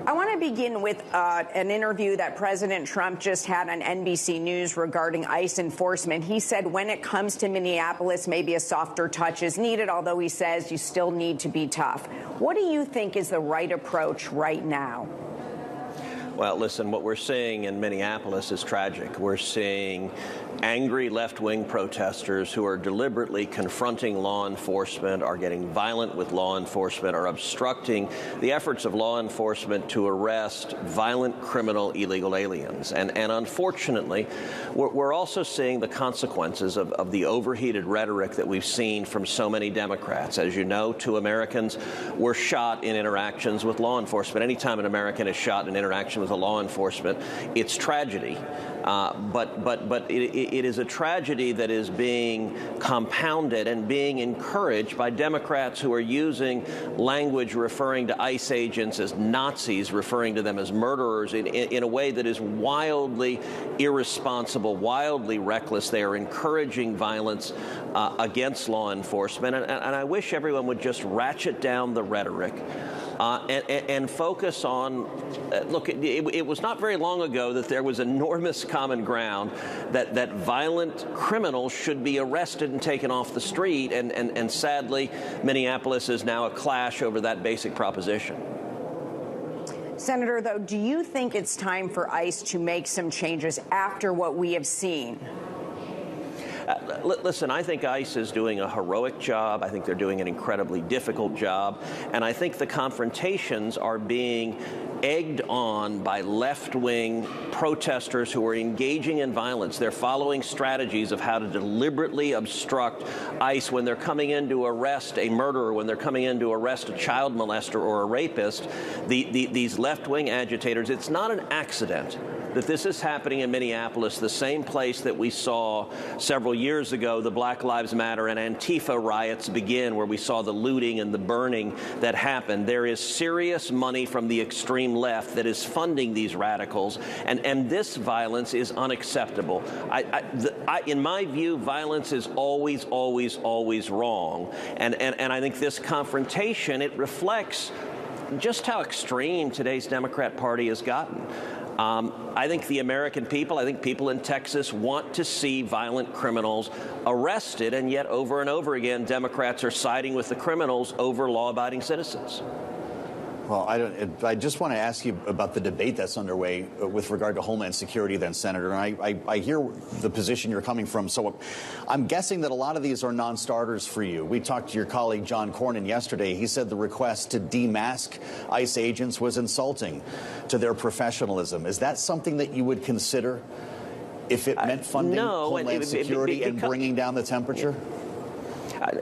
I want to begin with an interview that President Trump just had on NBC News regarding ICE enforcement. He said when it comes to Minneapolis, maybe a softer touch is needed, although he says you still need to be tough. What do you think is the right approach right now? Well, listen, what we're seeing in Minneapolis is tragic. We're seeing angry left-wing protesters who are deliberately confronting law enforcement, are getting violent with law enforcement, are obstructing the efforts of law enforcement to arrest violent criminal illegal aliens. And unfortunately, we're also seeing the consequences of the overheated rhetoric that we've seen from so many Democrats. As you know, 2 Americans were shot in interactions with law enforcement. Anytime an American is shot in an interaction with a law enforcement, it's tragedy. But it is a tragedy that is being compounded and being encouraged by Democrats who are using language referring to ICE agents as Nazis, referring to them as murderers in a way that is wildly irresponsible, wildly reckless. They are encouraging violence against law enforcement. And I wish everyone would just ratchet down the rhetoric. And focus on, look, it was not very long ago that there was enormous common ground that violent criminals should be arrested and taken off the street. And sadly, Minneapolis is now a clash over that basic proposition. Senator, though, do you think it's time for ICE to make some changes after what we have seen? Listen, I think ICE is doing a heroic job. I think they're doing an incredibly difficult job. And I think the confrontations are being egged on by left-wing protesters who are engaging in violence. They're following strategies of how to deliberately obstruct ICE when they're coming in to arrest a murderer, when they're coming in to arrest a child molester or a rapist. These left-wing agitators, it's not an accident that this is happening in Minneapolis, the same place that we saw several years ago the Black Lives Matter and Antifa riots begin, where we saw the looting and the burning that happened. There is serious money from the extreme left that is funding these radicals, and this violence is unacceptable. In my view, violence is always, always, always wrong, and I think this confrontation, it reflects just how extreme today's Democrat Party has gotten. I think the American people, I think people in Texas want to see violent criminals arrested, and yet over and over again, Democrats are siding with the criminals over law-abiding citizens. Well, I just want to ask you about the debate that's underway with regard to Homeland Security then, Senator. And I hear the position you're coming from. So I'm guessing that a lot of these are non-starters for you. We talked to your colleague John Cornyn yesterday. He said the request to demask ICE agents was insulting to their professionalism. Is that something that you would consider if it meant funding Homeland Security and bringing down the temperature?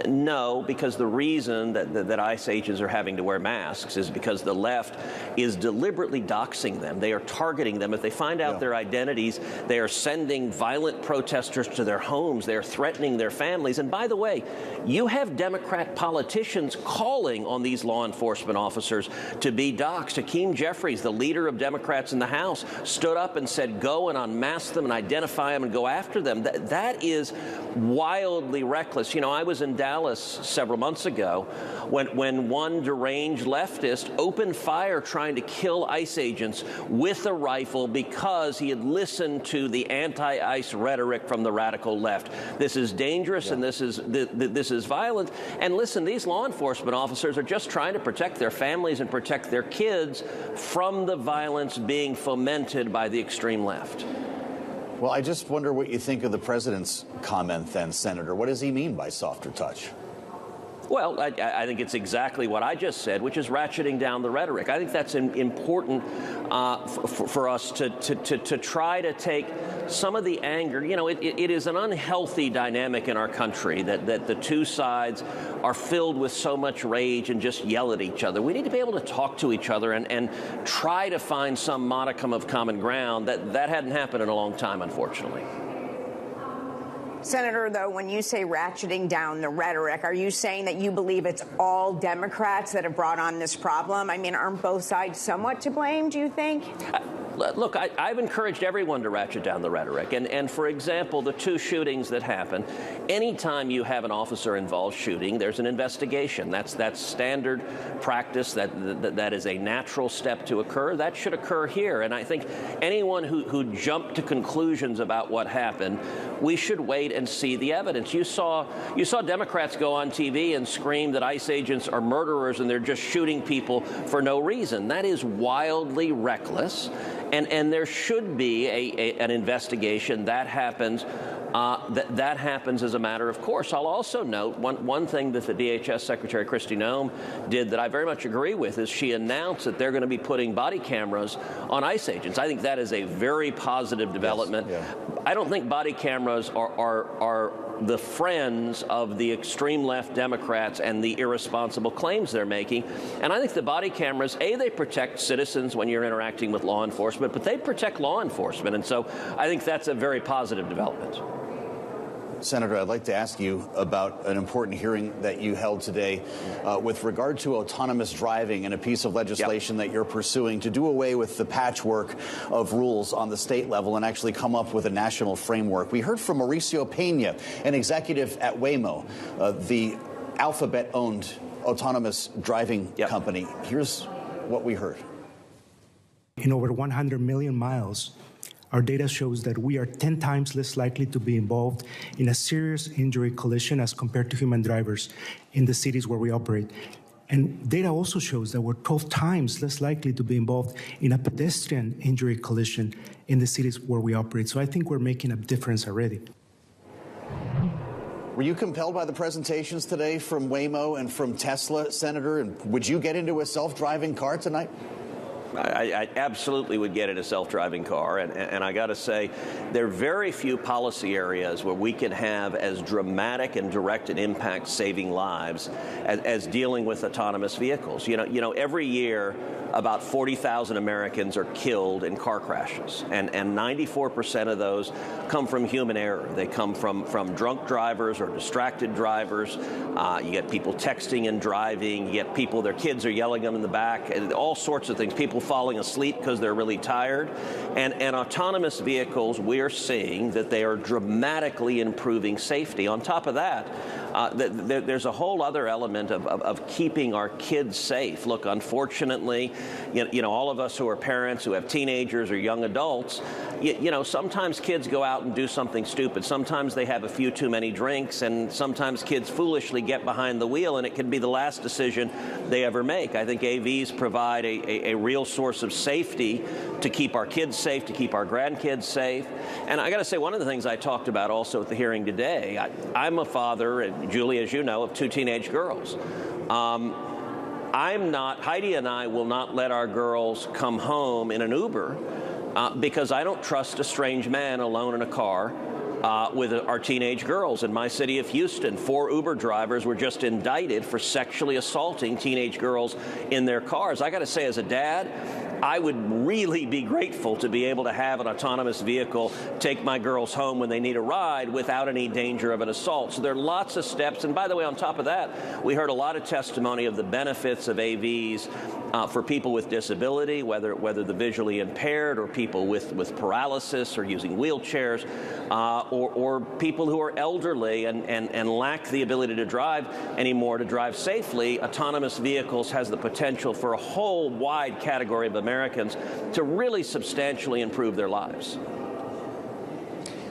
No, because the reason that ICE agents are having to wear masks is because the left is deliberately doxing them. They are targeting them. If they find out their identities, they are sending violent protesters to their homes. They are threatening their families. And by the way, you have Democrat politicians calling on these law enforcement officers to be doxed. Hakeem Jeffries, the leader of Democrats in the House, stood up and said, go and unmask them and identify them and go after them. That is wildly reckless. You know, I was in Dallas several months ago when one deranged leftist opened fire trying to kill ICE agents with a rifle because he had listened to the anti-ICE rhetoric from the radical left. This is dangerous, and this is violent. And listen, these law enforcement officers are just trying to protect their families and protect their kids from the violence being fomented by the extreme left. Well, I just wonder what you think of the president's comment then, Senator. What does he mean by softer touch? Well, I think it's exactly what I just said, which is ratcheting down the rhetoric. I think that's important for us to try to take some of the anger. You know, it is an unhealthy dynamic in our country that the two sides are filled with so much rage and just yell at each other. We need to be able to talk to each other and try to find some modicum of common ground. That hadn't happened in a long time, unfortunately. Senator, though, when you say ratcheting down the rhetoric, are you saying that you believe it's all Democrats that have brought on this problem? I mean, aren't both sides somewhat to blame, do you think? Look, I've encouraged everyone to ratchet down the rhetoric. And for example, the two shootings that happened, anytime you have an officer involved shooting, there's an investigation. That's standard practice. That is a natural step to occur. That should occur here. And I think anyone who jumped to conclusions about what happened, we should wait and see the evidence. You saw Democrats go on TV and scream that ICE agents are murderers and they're just shooting people for no reason. That is wildly reckless. And there should be an investigation. That happens. That happens as a matter of course. I'll also note one thing that the DHS Secretary Kristi Noem did that I very much agree with is she announced that they're going to be putting body cameras on ICE agents. I think that is a very positive development. Yes, yeah. I don't think body cameras are the friends of the extreme left Democrats and the irresponsible claims they're making. And I think the body cameras, they protect citizens when you're interacting with law enforcement, but they protect law enforcement. And so I think that's a very positive development. Senator, I'd like to ask you about an important hearing that you held today with regard to autonomous driving and a piece of legislation that you're pursuing to do away with the patchwork of rules on the state level and actually come up with a national framework. We heard from Mauricio Pena, an executive at Waymo, the Alphabet-owned autonomous driving company. Here's what we heard. In over 100 million miles, our data shows that we are 10 times less likely to be involved in a serious injury collision as compared to human drivers in the cities where we operate. And data also shows that we're 12 times less likely to be involved in a pedestrian injury collision in the cities where we operate. So I think we're making a difference already. Were you compelled by the presentations today from Waymo and from Tesla, Senator? And would you get into a self-driving car tonight? I absolutely would get in a self-driving car, and I got to say, there are very few policy areas where we can have as dramatic and direct an impact saving lives as dealing with autonomous vehicles. You know, every year about 40,000 Americans are killed in car crashes, and 94% of those come from human error. They come from drunk drivers or distracted drivers. You get people texting and driving. You get people, their kids are yelling them in the back, and all sorts of things. People falling asleep because they're really tired. And autonomous vehicles, we're seeing that they are dramatically improving safety. On top of that, there's a whole other element of keeping our kids safe. Look, unfortunately, you know, all of us who are parents who have teenagers or young adults, you know, sometimes kids go out and do something stupid. Sometimes they have a few too many drinks, and sometimes kids foolishly get behind the wheel, and it can be the last decision they ever make. I think AVs provide a real source of safety to keep our kids safe, to keep our grandkids safe. And I got to say, one of the things I talked about also at the hearing today, I'm a father, and Julie, as you know, of two teenage girls. Heidi and I will not let our girls come home in an Uber because I don't trust a strange man alone in a car with our teenage girls. In my city of Houston, 4 Uber drivers were just indicted for sexually assaulting teenage girls in their cars. I got to say, as a dad, I would really be grateful to be able to have an autonomous vehicle take my girls home when they need a ride without any danger of an assault. So there are lots of steps. And by the way, on top of that, we heard a lot of testimony of the benefits of AVs for people with disability, whether the visually impaired or people with paralysis or using wheelchairs, or people who are elderly and lack the ability to drive anymore, to drive safely. Autonomous vehicles has the potential for a whole wide category of Americans to really substantially improve their lives.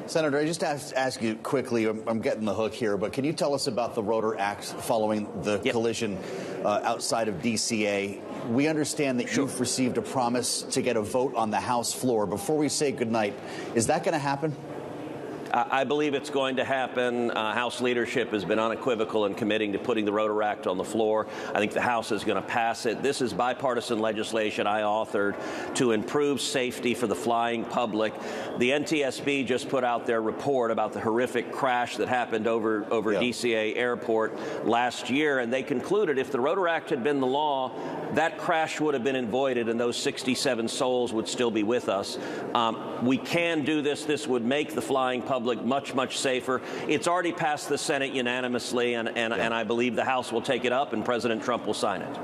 Senator, I just ask you quickly, I'm getting the hook here, but can you tell us about the Rotar Act following the collision outside of DCA? We understand that you've received a promise to get a vote on the House floor. Before we say goodnight, is that going to happen? I believe it's going to happen. House leadership has been unequivocal in committing to putting the Rotar Act on the floor. I think the House is going to pass it. This is bipartisan legislation I authored to improve safety for the flying public. The NTSB just put out their report about the horrific crash that happened over DCA Airport last year, and they concluded if the Rotar Act had been the law, that crash would have been avoided and those 67 souls would still be with us. We can do this. This would make the flying public much, much safer. It's already passed the Senate unanimously, and I believe the House will take it up and President Trump will sign it.